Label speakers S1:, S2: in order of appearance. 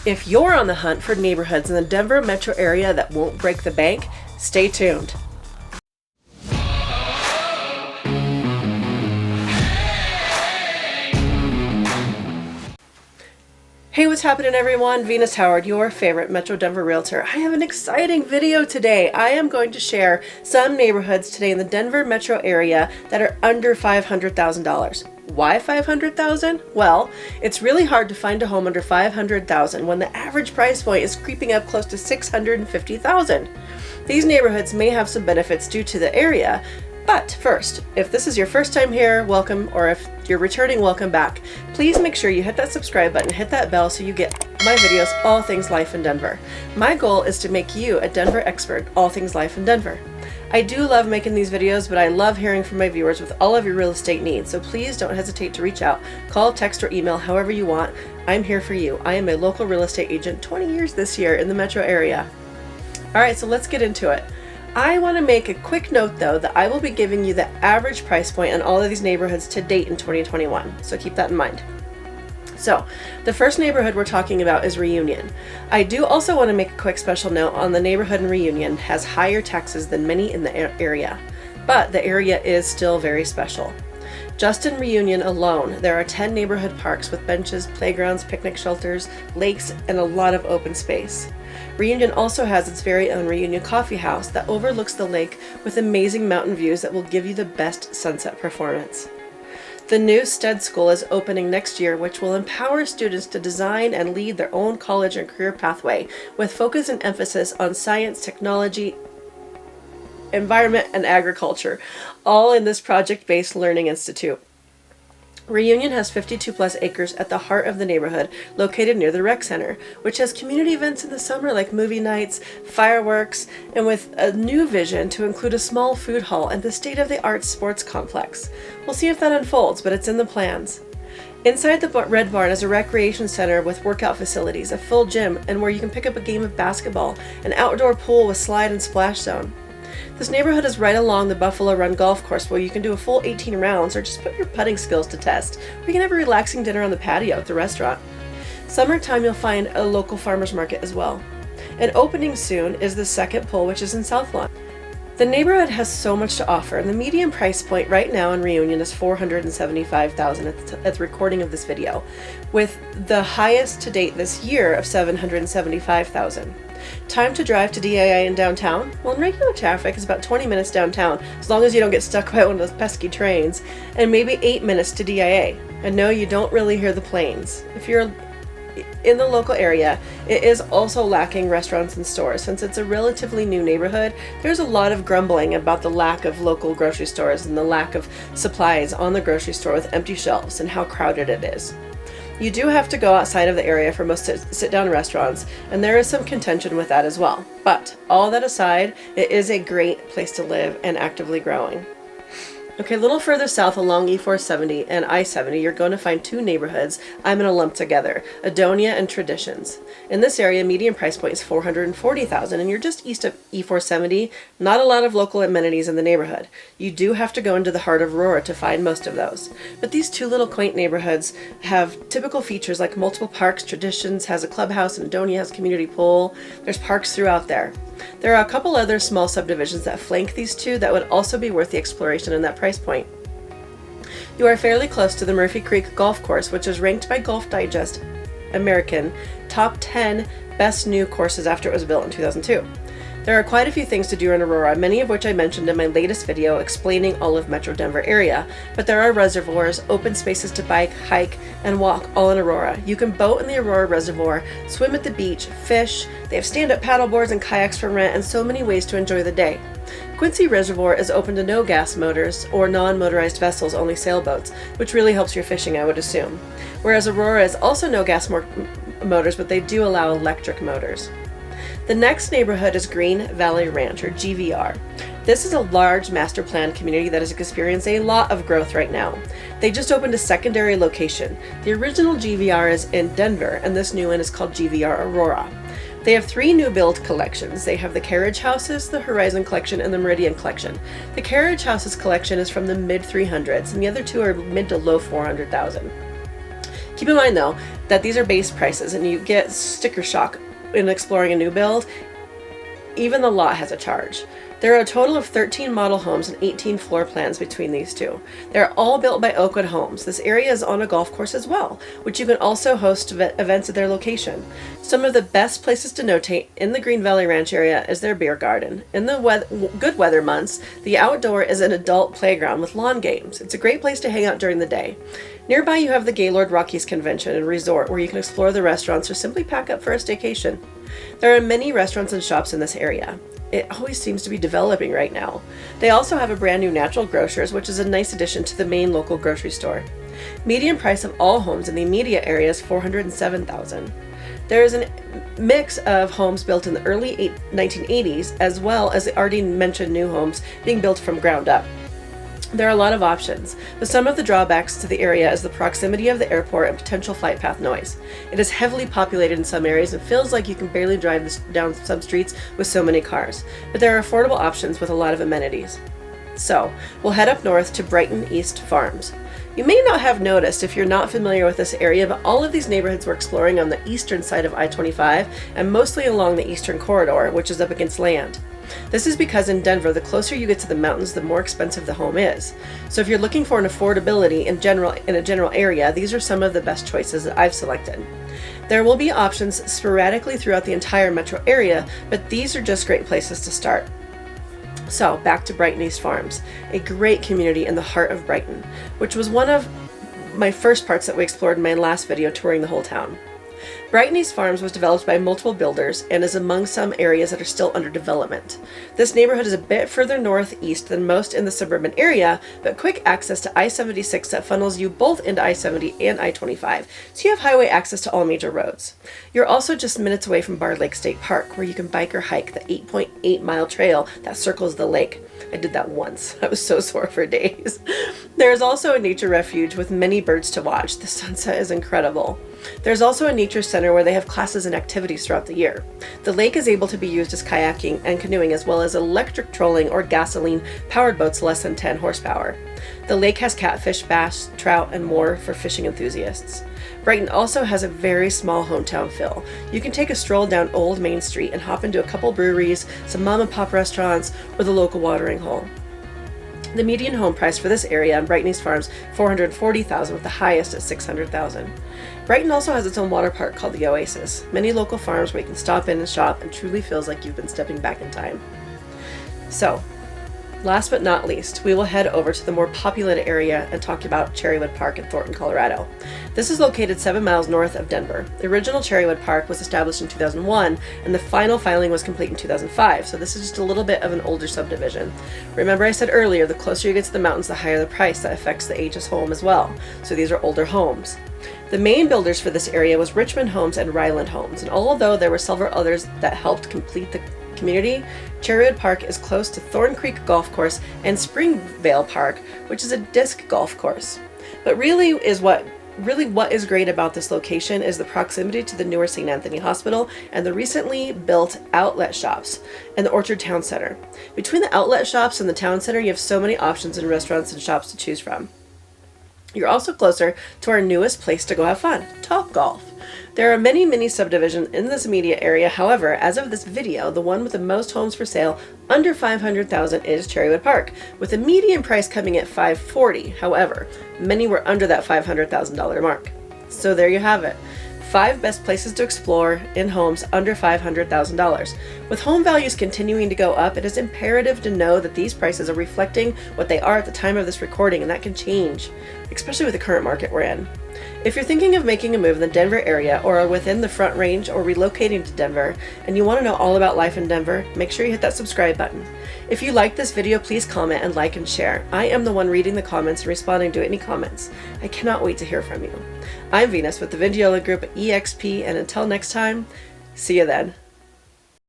S1: If you're on the hunt for neighborhoods in the Denver metro area that won't break the bank, stay tuned. Hey, what's happening everyone? Venus Howard, your favorite Metro Denver realtor. I have an exciting video today. I am going to share some neighborhoods today in the Denver metro area that are under $500,000. Why $500,000? Well, it's really hard to find a home under $500,000 when the average price point is creeping up close to $650,000. These neighborhoods may have some benefits due to the area, but first, if this is your first time here, welcome, or if you're returning, welcome back. Please make sure you hit that subscribe button, hit that bell so you get my videos, all things life in Denver. My goal is to make you a Denver expert, all things life in Denver. I do love making these videos, but I love hearing from my viewers with all of your real estate needs, so please don't hesitate to reach out. Call, text, or email, however you want. I'm here for you. I am a local real estate agent, 20 years this year in the metro area. All right, so let's get into it. I want to make a quick note though that I will be giving you the average price point on all of these neighborhoods to date in 2021, so keep that in mind. So the first neighborhood we're talking about is Reunion. I do also want to make a quick special note on the neighborhood in Reunion has higher taxes than many in the area, but the area is still very special. Just in Reunion alone, there are 10 neighborhood parks with benches, playgrounds, picnic shelters, lakes, and a lot of open space. Reunion also has its very own Reunion Coffee House that overlooks the lake with amazing mountain views that will give you the best sunset performance. The new STED school is opening next year, which will empower students to design and lead their own college and career pathway with focus and emphasis on science, technology, environment, and agriculture, all in this project-based learning institute. Reunion has 52 plus acres at the heart of the neighborhood, located near the rec center, which has community events in the summer like movie nights, fireworks, and with a new vision to include a small food hall and the state-of-the-art sports complex. We'll see if that unfolds, but it's in the plans. Inside the Red Barn is a recreation center with workout facilities, a full gym, and where you can pick up a game of basketball, an outdoor pool with slide and splash zone. This neighborhood is right along the Buffalo Run golf course where you can do a full 18 rounds or just put your putting skills to test. Or you can have a relaxing dinner on the patio at the restaurant. Summertime you'll find a local farmer's market as well. And opening soon is the second pool, which is in South Lawn. The neighborhood has so much to offer, and the median price point right now in Reunion is $475,000 at the recording of this video, with the highest to date this year of $775,000. Time to drive to DIA in downtown? Well, in regular traffic is about 20 minutes downtown, as long as you don't get stuck by one of those pesky trains, and maybe 8 minutes to DIA. And no, you don't really hear the planes. If you're in the local area, it is also lacking restaurants and stores. Since it's a relatively new neighborhood, there's a lot of grumbling about the lack of local grocery stores and the lack of supplies on the grocery store with empty shelves and how crowded it is. You do have to go outside of the area for most sit-down restaurants, and there is some contention with that as well. But all that aside, it is a great place to live and actively growing. Okay, a little further south along E470 and I-70, you're going to find two neighborhoods I'm going to lump together, Adonia and Traditions. In this area, median price point is $440,000, and you're just east of E470. Not a lot of local amenities in the neighborhood. You do have to go into the heart of Aurora to find most of those. But these two little quaint neighborhoods have typical features like multiple parks. Traditions has a clubhouse, and Adonia has a community pool. There's parks throughout there. There are a couple other small subdivisions that flank these two that would also be worth the exploration in that price point. You are fairly close to the Murphy Creek Golf Course, which is ranked by Golf Digest American top 10 best new courses after it was built in 2002. There are quite a few things to do in Aurora, many of which I mentioned in my latest video explaining all of Metro Denver area, but there are reservoirs, open spaces to bike, hike, and walk all in Aurora. You can boat in the Aurora Reservoir, swim at the beach, fish, they have stand-up paddle boards and kayaks for rent, and so many ways to enjoy the day. Quincy Reservoir is open to no gas motors or non-motorized vessels, only sailboats, which really helps your fishing, I would assume. Whereas Aurora is also no gas motors, but they do allow electric motors. The next neighborhood is Green Valley Ranch, or GVR. This is a large master planned community that is experiencing a lot of growth right now. They just opened a secondary location. The original GVR is in Denver, and this new one is called GVR Aurora. They have 3 new build collections. They have the Carriage Houses, the Horizon Collection, and the Meridian Collection. The Carriage Houses collection is from the mid 300s, and the other two are mid to low 400,000. Keep in mind though that these are base prices and you get sticker shock in exploring a new build. Even the lot has a charge. There are a total of 13 model homes and 18 floor plans between these two. They're all built by Oakwood Homes. This area is on a golf course as well, which you can also host events at their location. Some of the best places to notate in the Green Valley Ranch area is their beer garden. In the good weather months, the outdoor is an adult playground with lawn games. It's a great place to hang out during the day. Nearby you have the Gaylord Rockies Convention and Resort, where you can explore the restaurants or simply pack up for a staycation. There are many restaurants and shops in this area. It always seems to be developing right now. They also have a brand new natural grocers, which is a nice addition to the main local grocery store. Median price of all homes in the immediate area is $407,000. There is a mix of homes built in the early 1980s, as well as the already mentioned new homes being built from ground up. There are a lot of options, but some of the drawbacks to the area is the proximity of the airport and potential flight path noise. It is heavily populated in some areas and feels like you can barely drive down some streets with so many cars, but there are affordable options with a lot of amenities. So, we'll head up north to Brighton East Farms. You may not have noticed if you're not familiar with this area, but all of these neighborhoods we're exploring on the eastern side of I-25 and mostly along the eastern corridor, which is up against land. This is because in Denver, the closer you get to the mountains, the more expensive the home is. So if you're looking for an affordability in a general area, these are some of the best choices that I've selected. There will be options sporadically throughout the entire metro area, but these are just great places to start. So back to Brighton East Farms, a great community in the heart of Brighton, which was one of my first parts that we explored in my last video touring the whole town. Brighton East Farms was developed by multiple builders and is among some areas that are still under development. This neighborhood is a bit further northeast than most in the suburban area, but quick access to I-76 that funnels you both into I-70 and I-25, so you have highway access to all major roads. You're also just minutes away from Barr Lake State Park, where you can bike or hike the 8.8-mile trail that circles the lake. I did that once. I was so sore for days. There is also a nature refuge with many birds to watch. The sunset is incredible. There's also a nature center where they have classes and activities throughout the year. The lake is able to be used as kayaking and canoeing, as well as electric trolling or gasoline-powered boats less than 10 horsepower. The lake has catfish, bass, trout, and more for fishing enthusiasts. Brighton also has a very small hometown feel. You can take a stroll down Old Main Street and hop into a couple breweries, some mom and pop restaurants, or the local watering hole. The median home price for this area on Brighton East Farms, $440,000, with the highest at $600,000. Brighton also has its own water park called the Oasis. Many local farms where you can stop in and shop, and truly feels like you've been stepping back in time. So, last but not least, we will head over to the more populated area and talk about Cherrywood Park in Thornton, Colorado. This is located 7 miles north of Denver. The original Cherrywood Park was established in 2001, and the final filing was complete in 2005, so this is just a little bit of an older subdivision. Remember I said earlier, the closer you get to the mountains, the higher the price. That affects the age of home as well. So these are older homes. The main builders for this area was Richmond Homes and Ryland Homes, and although there were several others that helped complete the community, Cherrywood Park is close to Thorn Creek Golf Course and Springvale Park, which is a disc golf course. But what is great about this location is the proximity to the newer St. Anthony Hospital and the recently built outlet shops and the Orchard Town Center. Between the outlet shops and the town center, you have so many options in restaurants and shops to choose from. You're also closer to our newest place to go have fun, Topgolf. There are many mini subdivisions in this immediate area. However, as of this video, the one with the most homes for sale under $500,000 is Cherrywood Park, with the median price coming at $540,000. However, many were under that $500,000 mark. So there you have it. 5 best places to explore in homes under $500,000. With home values continuing to go up, it is imperative to know that these prices are reflecting what they are at the time of this recording, and that can change, especially with the current market we're in. If you're thinking of making a move in the Denver area or are within the Front Range or relocating to Denver and you want to know all about life in Denver, make sure you hit that subscribe button. If you like this video, please comment and like and share. I am the one reading the comments and responding to any comments. I cannot wait to hear from you. I'm Venus with the Vindiola Group at EXP, and until next time, see you then.